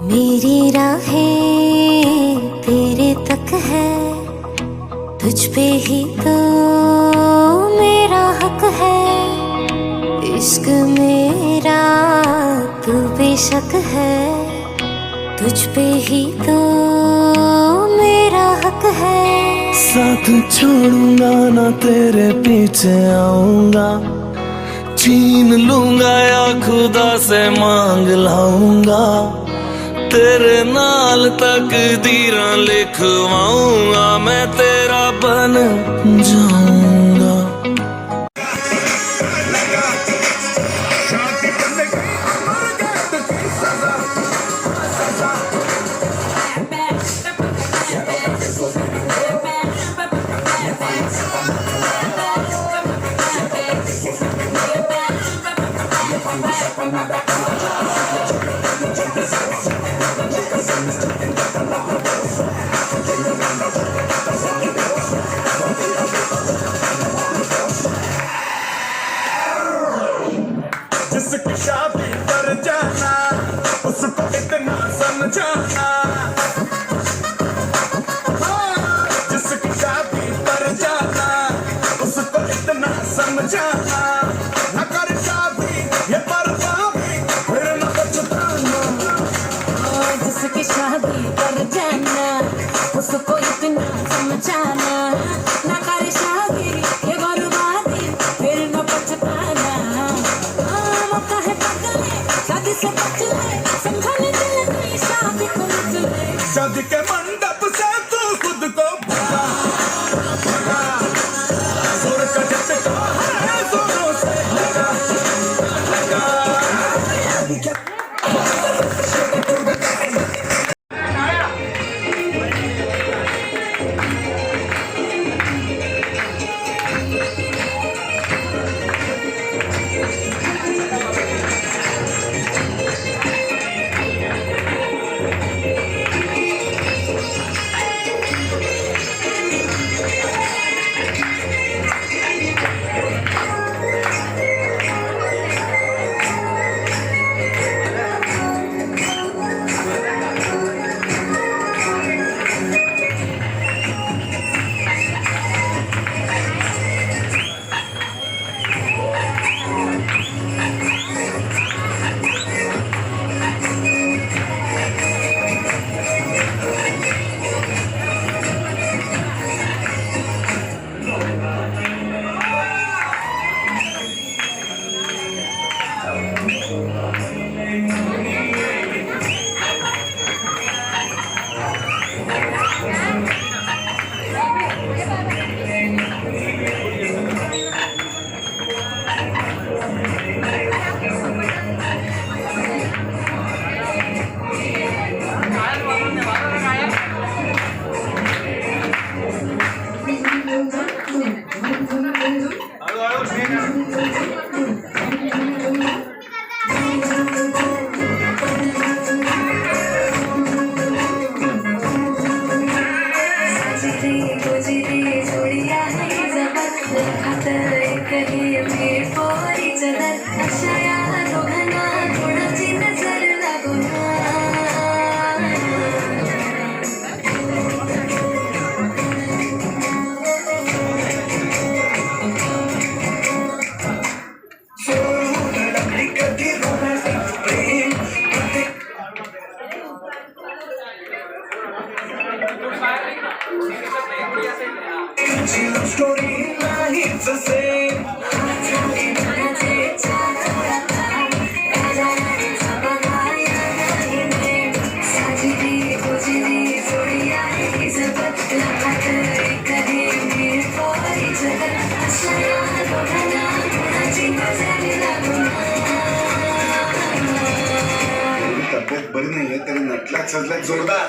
मेरी राहें तेरे तक है, तुझ पे ही तो मेरा हक है। इश्क मेरा तू बेशक है, तुझ पे ही तो मेरा हक है। साथ छोड़ूंगा ना तेरे पीछे आऊंगा, छीन लूंगा या खुदा से मांग लाऊंगा। तेरे नाल तकदीरां लिखवाऊंगा, मैं तेरा बन जाऊंगा। जिसकी शादी पर जाना उसको इतना समझाना, जिसकी शादी पर जाना उसको इतना समझाना। न कर शादी ये बर्बादी फिर न पछताना। जिसकी शादी पर जाना उसको इतना समझाना, न कर शादी ये बर्बादी फिर न पछताना। मौका है बदले शादी से बचले, संभाले दिल की शादी को निकले। शादी के मंडप से तू खुद को भगा भगा, जोर का झटका है जोरों से लगा लगा। स्टोरी नाहीच सेम, तब्येत बरी नाहीये तरी नटल्यात सजल्यात जोरदार.